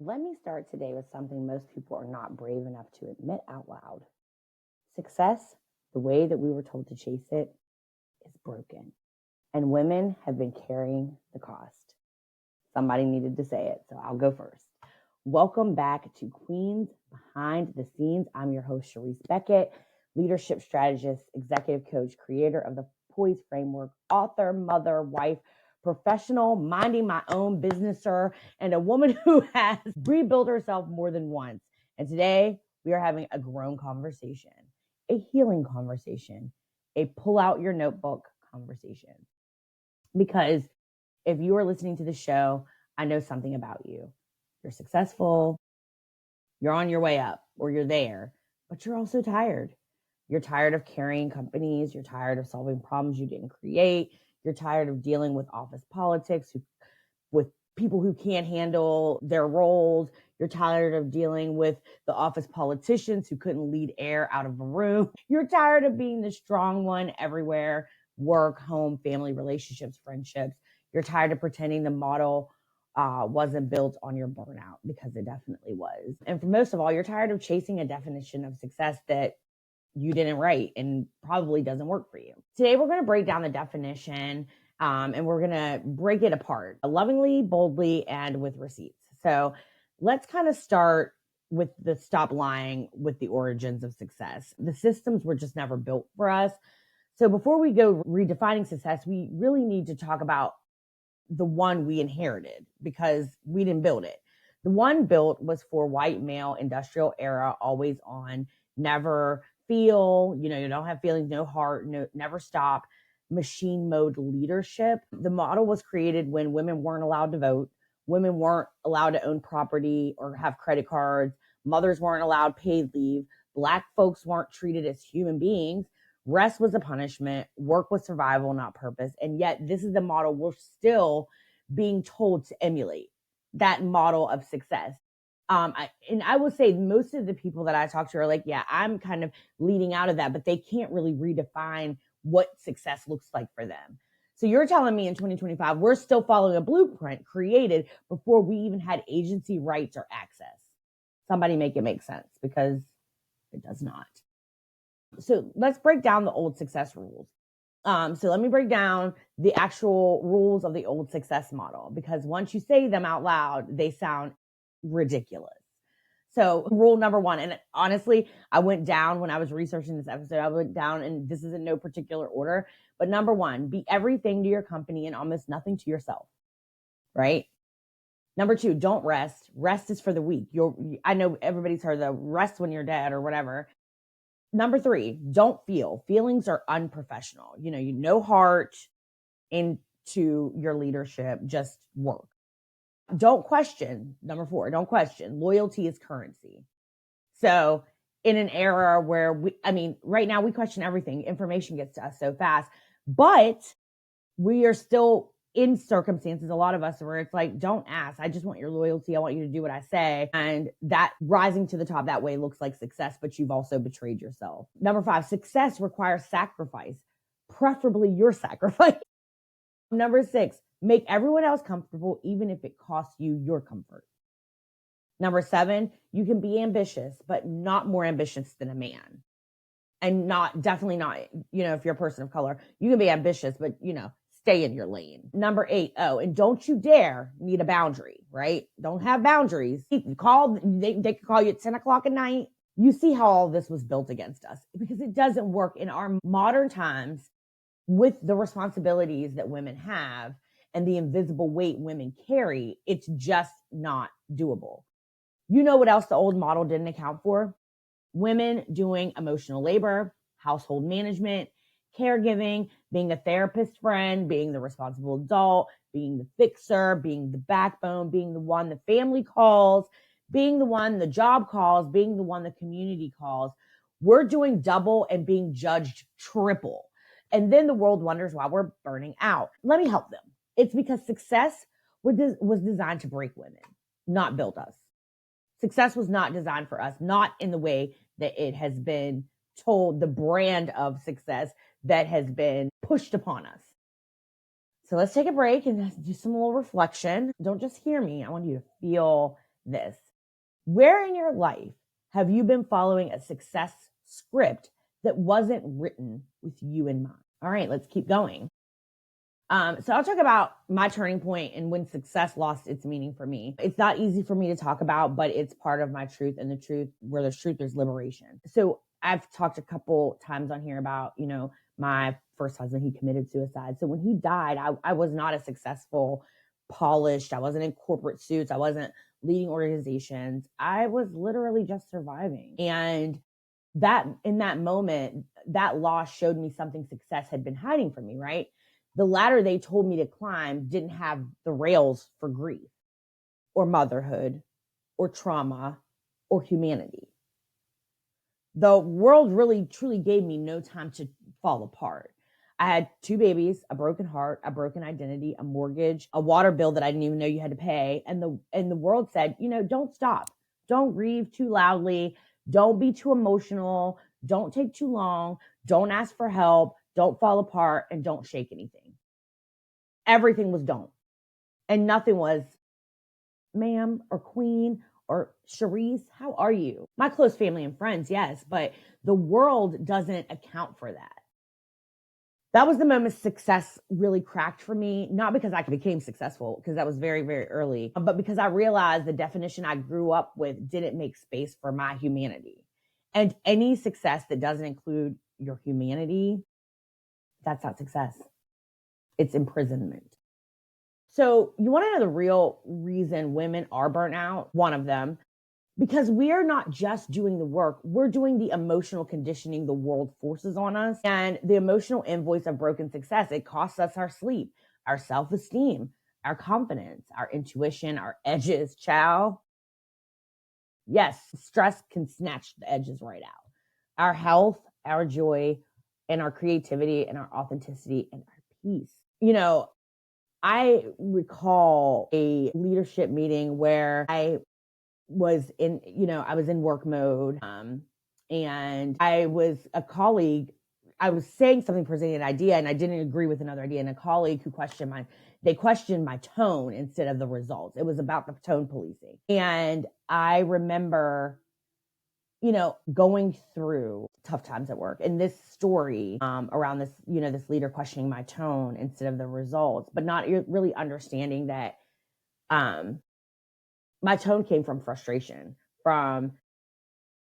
Let me start today with something most people are not brave enough to admit out loud. Success, the way that we were told to chase it, is broken. And women have been carrying the cost. Somebody needed to say it, so I'll go first. Welcome back to Queens Behind the Scenes. I'm your host, Charise Beckett, leadership strategist, executive coach, creator of the Poise Framework, author, mother, wife, professional, minding my own businesser, and a woman who has rebuilt herself more than once. And today we are having a grown conversation, a healing conversation, a pull out your notebook conversation. Because if you are listening to the show, I know something about you. You're successful, you're on your way up, or you're there, but you're also tired. You're tired of carrying companies. You're tired of solving problems you didn't create. You're tired of dealing with office politics, with people who can't handle their roles. You're tired of dealing with the office politicians who couldn't lead air out of a room. You're tired of being the strong one everywhere, work, home, family, relationships, friendships. You're tired of pretending the model wasn't built on your burnout, because it definitely was. And for most of all, you're tired of chasing a definition of success that you didn't write and probably doesn't work for you. Today, we're going to break down the definition and we're going to break it apart lovingly, boldly, and with receipts. So let's kind of start with the stop lying with the origins of success. The systems were just never built for us. So before we go redefining success, we really need to talk about the one we inherited, because we didn't build it. The one built was for white male industrial era, always on, never feel, you don't have feelings, no heart, no, never stop, machine mode leadership. The model was created when women weren't allowed to vote, women weren't allowed to own property or have credit cards, mothers weren't allowed paid leave, Black folks weren't treated as human beings. Rest was a punishment. Work was survival, not purpose. And yet this is the model we're still being told to emulate, that model of success. I will say most of the people that I talk to are like, yeah, I'm kind of leading out of that, but they can't really redefine what success looks like for them. So you're telling me in 2025, we're still following a blueprint created before we even had agency, rights, or access. Somebody make it make sense, because it does not. So let's break down the old success rules. So let me break down the actual rules of the old success model, because once you say them out loud, they sound ridiculous. So rule number one, and honestly, I went down when I was researching this episode, I went down, and this is in no particular order, but number one, be everything to your company and almost nothing to yourself, right? Number two, don't rest. Rest is for the weak. I know everybody's heard the rest when you're dead or whatever. Number three, don't feel. Feelings are unprofessional. No heart into your leadership, just work. Don't question. Number four, don't question. Loyalty is currency. So in an era where right now we question everything. Information gets to us so fast, but we are still in circumstances, a lot of us, where it's like, don't ask. I just want your loyalty. I want you to do what I say. And that rising to the top that way looks like success, but you've also betrayed yourself. Number five, success requires sacrifice, preferably your sacrifice. Number six, make everyone else comfortable, even if it costs you your comfort. Number seven, you can be ambitious, but not more ambitious than a man. And definitely not, if you're a person of color, you can be ambitious, but, stay in your lane. Number eight, and don't you dare need a boundary, right? Don't have boundaries. They can call you at 10 o'clock at night. You see how all this was built against us, because it doesn't work in our modern times with the responsibilities that women have and the invisible weight women carry. It's just not doable. You know what else the old model didn't account for? Women doing emotional labor, household management, caregiving, being a therapist friend, being the responsible adult, being the fixer, being the backbone, being the one the family calls, being the one the job calls, being the one the community calls. We're doing double and being judged triple. And then the world wonders why we're burning out. Let me help them. It's because success was designed to break women, not build us. Success was not designed for us, not in the way that it has been told, the brand of success that has been pushed upon us. So let's take a break and do some little reflection. Don't just hear me. I want you to feel this. Where in your life have you been following a success script that wasn't written with you in mind? All right, let's keep going. So I'll talk about my turning point and when success lost its meaning for me. It's not easy for me to talk about, but it's part of my truth, and the truth, where there's truth, there's liberation. So I've talked a couple times on here about, my first husband, he committed suicide. So when he died, I was not a successful, polished, I wasn't in corporate suits, I wasn't leading organizations. I was literally just surviving. And that in that moment, that loss showed me something success had been hiding from me, right? The ladder they told me to climb didn't have the rails for grief or motherhood or trauma or humanity. The world really, truly gave me no time to fall apart. I had 2 babies, a broken heart, a broken identity, a mortgage, a water bill that I didn't even know you had to pay. And the world said, don't stop. Don't grieve too loudly. Don't be too emotional. Don't take too long. Don't ask for help. Don't fall apart, and don't shake anything. Everything was don't. And nothing was, ma'am or queen or Charise, how are you? My close family and friends, yes, but the world doesn't account for that. That was the moment success really cracked for me, not because I became successful, because that was very, very early, but because I realized the definition I grew up with didn't make space for my humanity. And any success that doesn't include your humanity, that's not success. It's imprisonment. So you want to know the real reason women are burnt out? One of them, because we are not just doing the work, we're doing the emotional conditioning the world forces on us. And the emotional invoice of broken success, it costs us our sleep, our self-esteem, our confidence, our intuition, our edges, child. Yes, stress can snatch the edges right out. Our health, our joy, and our creativity, and our authenticity, and our peace. I recall a leadership meeting where I was in work mode. And I was a colleague. I was saying something, presenting an idea, and I didn't agree with another idea. And a colleague who questioned my tone instead of the results. It was about the tone policing. And I remember, going through tough times at work. And this story around this, this leader questioning my tone instead of the results, but not really understanding that my tone came from frustration, from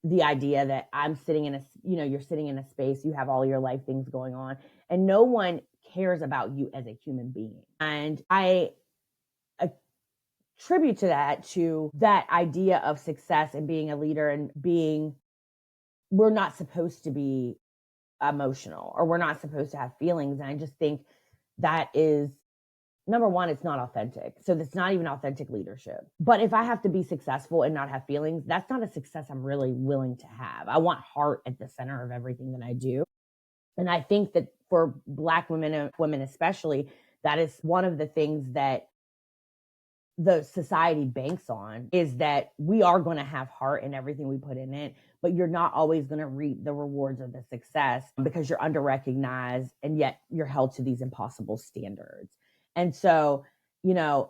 the idea that I'm sitting in you're sitting in a space, you have all your life things going on, and no one cares about you as a human being. And I attribute to that idea of success and being a leader and we're not supposed to be emotional, or we're not supposed to have feelings. And I just think that is, number one, it's not authentic. So that's not even authentic leadership. But if I have to be successful and not have feelings, that's not a success I'm really willing to have. I want heart at the center of everything that I do. And I think that for Black women and women especially, that is one of the things that the society banks on, is that we are going to have heart in everything we put in it, but you're not always going to reap the rewards of the success because you're under-recognized, and yet you're held to these impossible standards. And so, the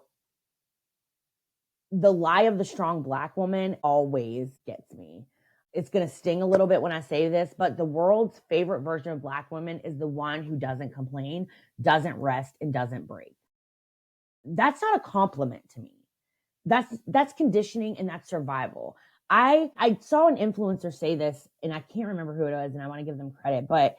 lie of the strong Black woman always gets me. It's going to sting a little bit when I say this, but the world's favorite version of Black women is the one who doesn't complain, doesn't rest, and doesn't break. That's not a compliment to me. That's conditioning, and that's survival. I saw an influencer say this, and I can't remember who it was, and I want to give them credit, but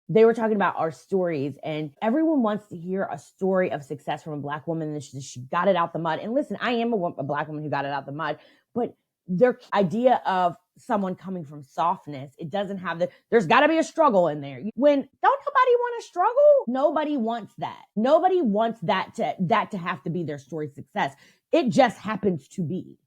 they were talking about our stories, and everyone wants to hear a story of success from a Black woman that she got it out the mud. And listen, I am a Black woman who got it out the mud, but their idea of someone coming from softness, it doesn't have there's got to be a struggle in there. When don't nobody want to struggle? Nobody wants that. Nobody wants that to have to be their story of success. It just happens to be.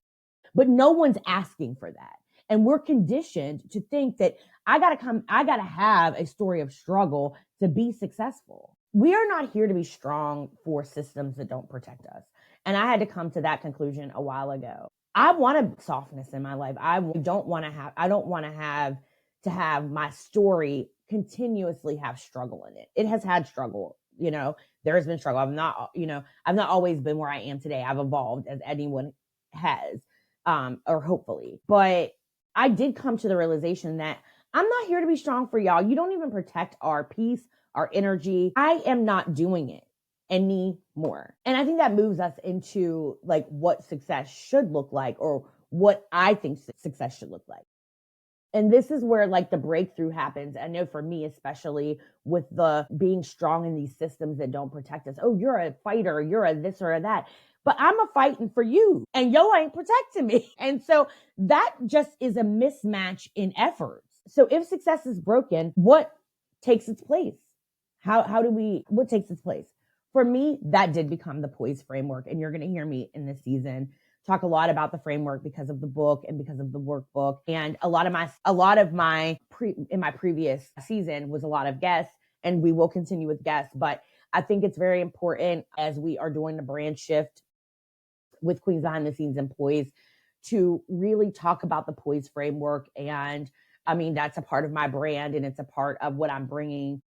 But no one's asking for that. And we're conditioned to think that I got to have a story of struggle to be successful. We are not here to be strong for systems that don't protect us. And I had to come to that conclusion a while ago. I want softness in my life. I don't want to have my story continuously have struggle in it. It has had struggle. There has been struggle. I've not always been where I am today. I've evolved, as anyone has. or hopefully. But I did come to the realization that I'm not here to be strong for y'all. You don't even protect our peace, our energy. I am not doing it anymore. And I think that moves us into like what success should look like, or what I think success should look like. And this is where like the breakthrough happens. I know for me, especially with the being strong in these systems that don't protect us. Oh, you're a fighter, you're a this or a that, but I'm a fighting for you and yo ain't protecting me. And so that just is a mismatch in efforts. So if success is broken, what takes its place? What takes its place? For me, that did become the Poise Framework. And you're going to hear me in this season talk a lot about the framework because of the book and because of the workbook. And a lot of my in my previous season was a lot of guests, and we will continue with guests. But I think it's very important as we are doing the brand shift with Queens Behind the Scenes and Poise to really talk about the Poise Framework. And I mean, that's a part of my brand, and it's a part of what I'm bringing,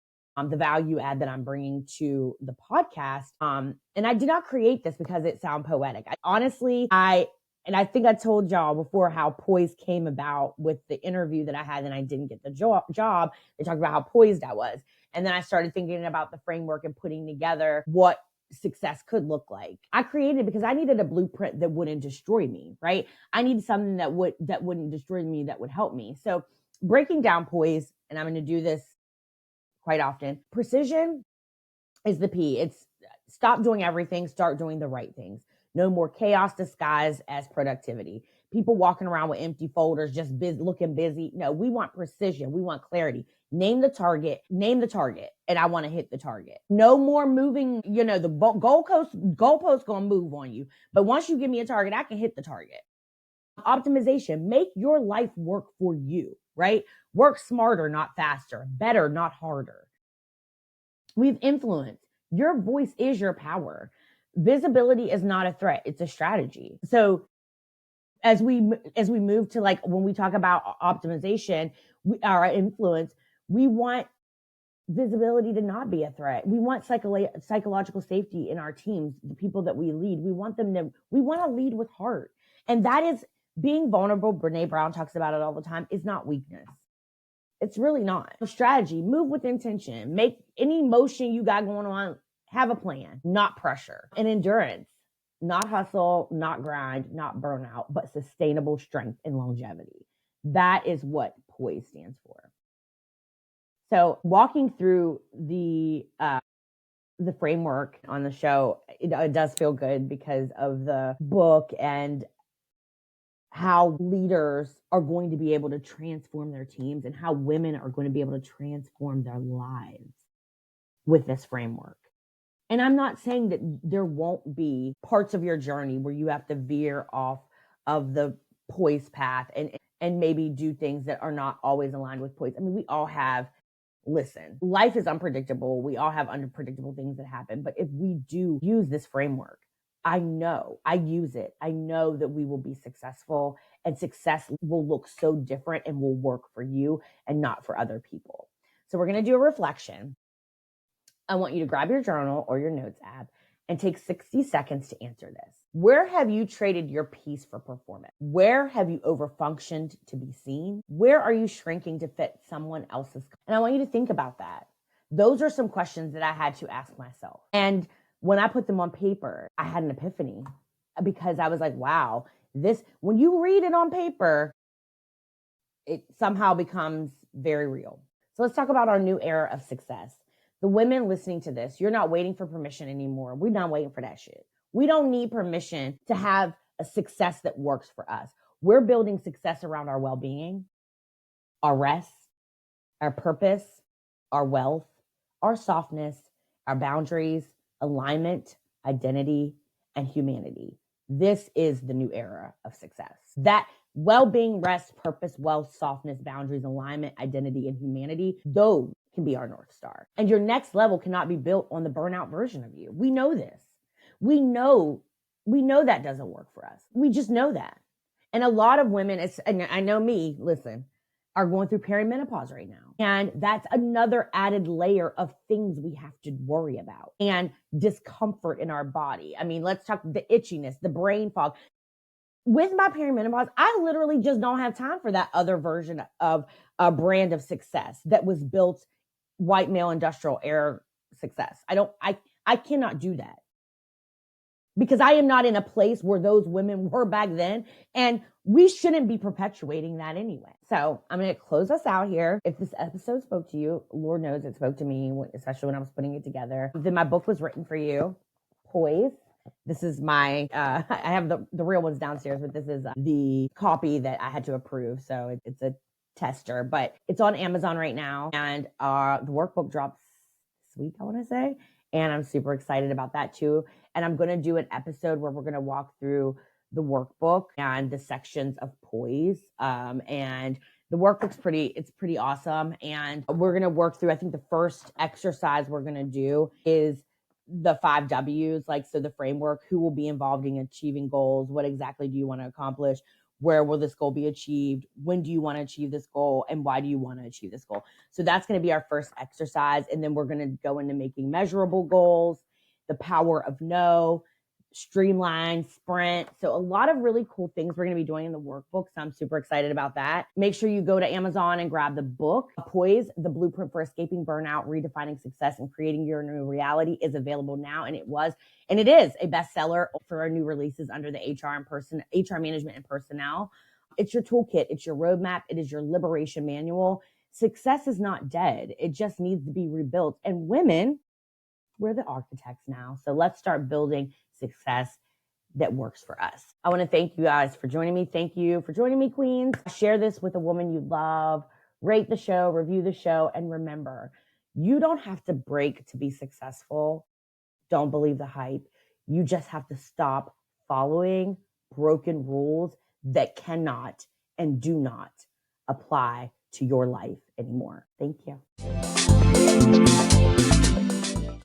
the value add that I'm bringing to the podcast. And I did not create this because it sounds poetic. I think I told y'all before how Poise came about with the interview that I had and I didn't get the job. They talked about how poised I was. And then I started thinking about the framework and putting together what success could look like. I created it because I needed a blueprint that wouldn't destroy me, right? I needed something that wouldn't destroy me, that would help me. So breaking down Poise, and I'm going to do this quite often. Precision is the P. It's stop doing everything, start doing the right things. No more chaos disguised as productivity. People walking around with empty folders, just looking busy. No, we want precision. We want clarity. Name the target, and I want to hit the target. No more moving, the goalpost gonna move on you. But once you give me a target, I can hit the target. Optimization, make your life work for you, right? Work smarter, not faster. Better, not harder. We've influenced. Your voice is your power. Visibility is not a threat. It's a strategy. So as we move to like, when we talk about optimization, our influence, we want visibility to not be a threat. We want psychological safety in our teams, the people that we lead. We want to lead with heart. And that is being vulnerable. Brene Brown talks about it all the time. Is not weakness. It's really not. Strategy, move with intention. Make any motion you got going on, have a plan, not pressure. And endurance, not hustle, not grind, not burnout, but sustainable strength and longevity. That is what Poise stands for. So walking through the framework on the show, it does feel good because of the book and how leaders are going to be able to transform their teams and how women are going to be able to transform their lives with this framework. And I'm not saying that there won't be parts of your journey where you have to veer off of the Poise path and maybe do things that are not always aligned with Poise. I mean, we all have, listen, life is unpredictable. We all have unpredictable things that happen. But if we do use this framework, I use it. I know that we will be successful, and success will look so different and will work for you and not for other people. So we're going to do a reflection. I want you to grab your journal or your notes app and take 60 seconds to answer this. Where have you traded your peace for performance? Where have you overfunctioned to be seen? Where are you shrinking to fit someone else's? And I want you to think about that. Those are some questions that I had to ask myself. And when I put them on paper, I had an epiphany because I was like, wow, when you read it on paper, it somehow becomes very real. So let's talk about our new era of success. The women listening to this, you're not waiting for permission anymore. We're not waiting for that shit. We don't need permission to have a success that works for us. We're building success around our well-being, our rest, our purpose, our wealth, our softness, our boundaries, alignment, identity, and humanity. This is the new era of success. That well-being, rest, purpose, wealth, softness, boundaries, alignment, identity, and humanity, those can be our North Star. And your next level cannot be built on the burnout version of you. We know this. We know that doesn't work for us. We just know that. And a lot of women, and I know me, listen, are going through perimenopause right now. And that's another added layer of things we have to worry about and discomfort in our body. I mean, let's talk the itchiness, the brain fog. with my perimenopause, I literally just don't have time for that other version of a brand of success that was built white male industrial era success. I cannot do that because I am not in a place where those women were back then. And we shouldn't be perpetuating that anyway. So I'm going to close us out here. If this episode spoke to you, Lord knows it spoke to me, especially when I was putting it together. Then my book was written for you, Poise. This is my, I have the real ones downstairs, but this is the copy that I had to approve. So it's a tester, but it's on Amazon right now. And the workbook drops this week, I want to say. And I'm super excited about that too. And I'm going to do an episode where we're going to walk through the workbook and the sections of Poise. And the workbook's pretty awesome. And we're going to work through, I think the first exercise we're going to do is the 5 W's, so the framework, who will be involved in achieving goals? What exactly do you want to accomplish? Where will this goal be achieved? When do you want to achieve this goal? And why do you want to achieve this goal? So that's going to be our first exercise. And then we're going to go into making measurable goals, the power of no, streamline, sprint. So a lot of really cool things we're going to be doing in the workbook. So I'm super excited about that. Make sure you go to Amazon and grab the book. Poise, the blueprint for escaping burnout, redefining success, and creating your new reality is available now. And it is a bestseller for our new releases under the HR management and personnel. It's your toolkit. It's your roadmap. It is your liberation manual. Success is not dead. It just needs to be rebuilt. And women, we're the architects now. So let's start building success that works for us. I want to thank you guys for joining me. Thank you for joining me, queens. Share this with a woman you love. Rate the show, review the show. And remember, you don't have to break to be successful. Don't believe the hype. You just have to stop following broken rules that cannot and do not apply to your life anymore. Thank you.